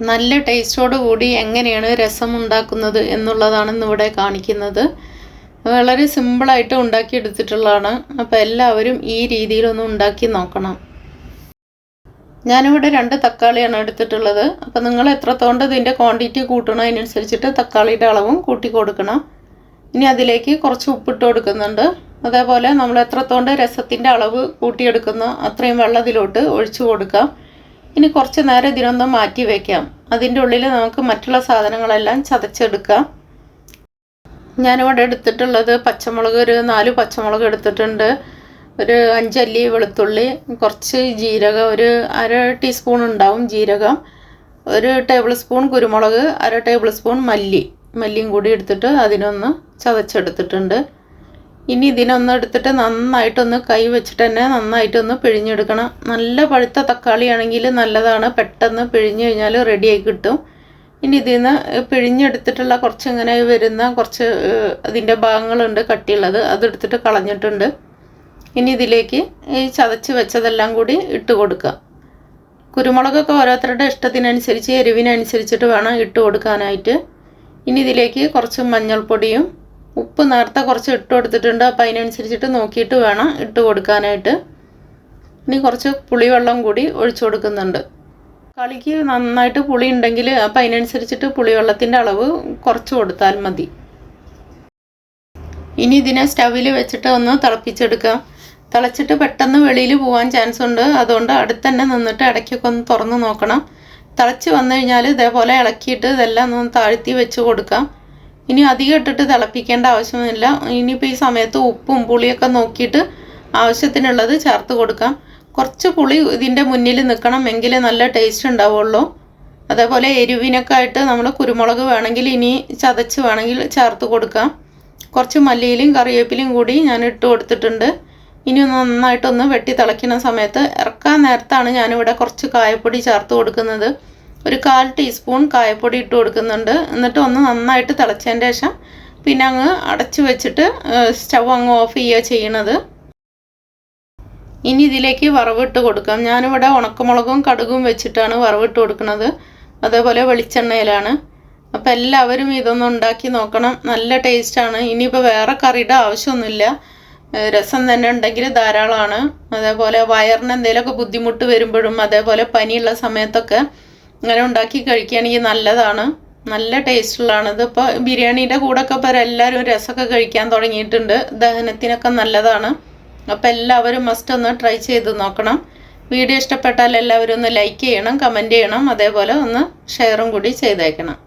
നല്ല ടേസ്റ്റോട് കൂടി എങ്ങനെയാണ് രസം ഉണ്ടാക്കുന്നത് എന്നുള്ളതാണ് ഇന്നിവിടെ കാണിക്കുന്നത്. വളരെ സിമ്പിളായിട്ട് ഉണ്ടാക്കിയെടുത്തിട്ടുള്ളതാണ്. അപ്പോൾ എല്ലാവരും ഈ രീതിയിലൊന്ന് ഉണ്ടാക്കി നോക്കണം. ഞാനിവിടെ 2 തക്കാളിയാണ് എടുത്തിട്ടുള്ളത്. അപ്പോൾ നിങ്ങൾ എത്രത്തോണ്ട് ഇതിൻ്റെ ക്വാണ്ടിറ്റി കൂട്ടണോ അതിനനുസരിച്ചിട്ട് തക്കാളിയുടെ അളവും കൂട്ടി കൊടുക്കണം. ഇനി അതിലേക്ക് കുറച്ച് ഉപ്പിട്ട് കൊടുക്കുന്നുണ്ട്. അതേപോലെ നമ്മൾ എത്രത്തോണ്ട് രസത്തിൻ്റെ അളവ് കൂട്ടിയെടുക്കുന്നോ അത്രയും വെള്ളം ഇതിലോട്ട് ഒഴിച്ചു കൊടുക്കാം. ഇനി കുറച്ച് നേരം ഇതിനൊന്ന് മാറ്റി വയ്ക്കാം. അതിൻ്റെ ഉള്ളിൽ നമുക്ക് മറ്റുള്ള സാധനങ്ങളെല്ലാം ചതച്ചെടുക്കാം. ഞാനിവിടെ എടുത്തിട്ടുള്ളത് പച്ചമുളക്, ഒരു 4 പച്ചമുളക് എടുത്തിട്ടുണ്ട്, ഒരു 5 അല്ലി വെളുത്തുള്ളി, കുറച്ച് ജീരകം, ഒരു 1/2 ടീസ്പൂൺ ഉണ്ടാവും ജീരകം, 1 ടേബിൾ സ്പൂൺ കുരുമുളക്, 1/2 ടേബിൾ സ്പൂൺ മല്ലിയും കൂടി എടുത്തിട്ട് അതിനൊന്ന് ചതച്ചെടുത്തിട്ടുണ്ട്. ഇനി ഇതിനൊന്ന് എടുത്തിട്ട് നന്നായിട്ടൊന്ന് കൈ വെച്ചിട്ട് തന്നെ നന്നായിട്ടൊന്ന് പിഴിഞ്ഞെടുക്കണം. നല്ല പഴുത്ത തക്കാളിയാണെങ്കിൽ നല്ലതാണ്, പെട്ടെന്ന് പിഴിഞ്ഞ് കഴിഞ്ഞാൽ റെഡിയായി കിട്ടും. ഇനി ഇതിൽ നിന്ന് പിഴിഞ്ഞെടുത്തിട്ടുള്ള കുറച്ച് ഇങ്ങനെ വരുന്ന കുറച്ച് അതിൻ്റെ ഭാഗങ്ങളുണ്ട് കട്ടിയുള്ളത്, അതെടുത്തിട്ട് കളഞ്ഞിട്ടുണ്ട്. ഇനി ഇതിലേക്ക് ഈ ചതച്ച് വെച്ചതെല്ലാം കൂടി ഇട്ട് കൊടുക്കുക. കുരുമുളകൊക്കെ ഓരോരുത്തരുടെ ഇഷ്ടത്തിനനുസരിച്ച് എരിവിനനുസരിച്ചിട്ട് വേണം ഇട്ട് കൊടുക്കാനായിട്ട്. ഇനി ഇതിലേക്ക് കുറച്ച് മഞ്ഞൾപ്പൊടിയും ഉപ്പ് നേരത്തെ കുറച്ച് ഇട്ട് കൊടുത്തിട്ടുണ്ട്, അപ്പോൾ അതിനനുസരിച്ചിട്ട് നോക്കിയിട്ട് വേണം ഇട്ട് കൊടുക്കാനായിട്ട്. ഇനി കുറച്ച് പുളിവെള്ളം കൂടി ഒഴിച്ചു കൊടുക്കുന്നുണ്ട്. കളിക്ക് നന്നായിട്ട് പുളി ഉണ്ടെങ്കിൽ അപ്പോൾ അതിനനുസരിച്ചിട്ട് പുളിവെള്ളത്തിൻ്റെ അളവ് കുറച്ച് കൊടുത്താൽ മതി. ഇനി ഇതിനെ സ്റ്റവിൽ വെച്ചിട്ട് ഒന്ന് തിളപ്പിച്ചെടുക്കാം. തിളച്ചിട്ട് പെട്ടെന്ന് വെളിയിൽ പോകാൻ ചാൻസ് ഉണ്ട്, അതുകൊണ്ട് അടുത്ത് തന്നെ നിന്നിട്ട് ഇടയ്ക്കൊക്കെ ഒന്ന് തുറന്ന് നോക്കണം. തിളച്ച് വന്നു കഴിഞ്ഞാൽ ഇതേപോലെ ഇളക്കിയിട്ട് ഇതെല്ലാം ഒന്ന് താഴ്ത്തി വെച്ച് കൊടുക്കാം. ഇനി അധികം ഇട്ടിട്ട് തിളപ്പിക്കേണ്ട ആവശ്യമില്ല. ഇനിയിപ്പോൾ ഈ സമയത്ത് ഉപ്പും പുളിയൊക്കെ നോക്കിയിട്ട് ആവശ്യത്തിനുള്ളത് ചേർത്ത് കൊടുക്കാം. കുറച്ച് പുളി ഇതിൻ്റെ മുന്നിൽ നിൽക്കണം, എങ്കിലേ നല്ല ടേസ്റ്റ് ഉണ്ടാവുള്ളൂ. അതേപോലെ എരിവിനൊക്കെ ആയിട്ട് നമ്മൾ കുരുമുളക് വേണമെങ്കിൽ ഇനി ചതച്ച് വേണമെങ്കിൽ ചേർത്ത് കൊടുക്കാം. കുറച്ച് മല്ലിയിലും കറിവേപ്പിലയും കൂടി ഞാൻ ഇട്ട് കൊടുത്തിട്ടുണ്ട്. ഇനി നന്നായിട്ടൊന്ന് വെട്ടി തിളയ്ക്കുന്ന സമയത്ത് ഇറക്കാൻ നേരത്താണ് ഞാനിവിടെ കുറച്ച് കായപ്പൊടി ചേർത്ത് കൊടുക്കുന്നത്. ഒരു 1/4 ടീസ്പൂൺ കായപ്പൊടി ഇട്ട് കൊടുക്കുന്നുണ്ട്. എന്നിട്ട് ഒന്ന് നന്നായിട്ട് തിളച്ചതിൻ്റെ ശേഷം പിന്നെ അങ്ങ് അടച്ചു വെച്ചിട്ട് സ്റ്റവ് അങ്ങ് ഓഫ് ചെയ്യുക ചെയ്യണത്. ഇനി ഇതിലേക്ക് വറവിട്ട് കൊടുക്കാം. ഞാനിവിടെ ഉണക്കമുളകും കടുകും വെച്ചിട്ടാണ് വറവിട്ട് കൊടുക്കുന്നത്, അതേപോലെ വെളിച്ചെണ്ണയിലാണ്. അപ്പോൾ എല്ലാവരും ഇതൊന്നും ഉണ്ടാക്കി നോക്കണം, നല്ല ടേസ്റ്റാണ്. ഇനിയിപ്പോൾ വേറെ കറിയുടെ ആവശ്യമൊന്നുമില്ല, രസം തന്നെ ഉണ്ടെങ്കിൽ ധാരാളമാണ്. അതേപോലെ വയറിന് എന്തെങ്കിലുമൊക്കെ ബുദ്ധിമുട്ട് വരുമ്പോഴും അതേപോലെ പനിയുള്ള സമയത്തൊക്കെ ഇങ്ങനെ ഉണ്ടാക്കി കഴിക്കുകയാണെങ്കിൽ നല്ലതാണ്, നല്ല ടേസ്റ്റുള്ളതാണ്. ഇതിപ്പോൾ ബിരിയാണീൻ്റെ കൂടെയൊക്കെ ഇപ്പോൾ എല്ലാവരും രസമൊക്കെ കഴിക്കാൻ തുടങ്ങിയിട്ടുണ്ട്, ദഹനത്തിനൊക്കെ നല്ലതാണ്. അപ്പോൾ എല്ലാവരും മസ്റ്റ് ഒന്ന് ട്രൈ ചെയ്ത് നോക്കണം. വീഡിയോ ഇഷ്ടപ്പെട്ടാൽ എല്ലാവരും ഒന്ന് ലൈക്ക് ചെയ്യണം, കമൻറ്റ് ചെയ്യണം, അതേപോലെ ഒന്ന് ഷെയറും കൂടി ചെയ്തേക്കണം.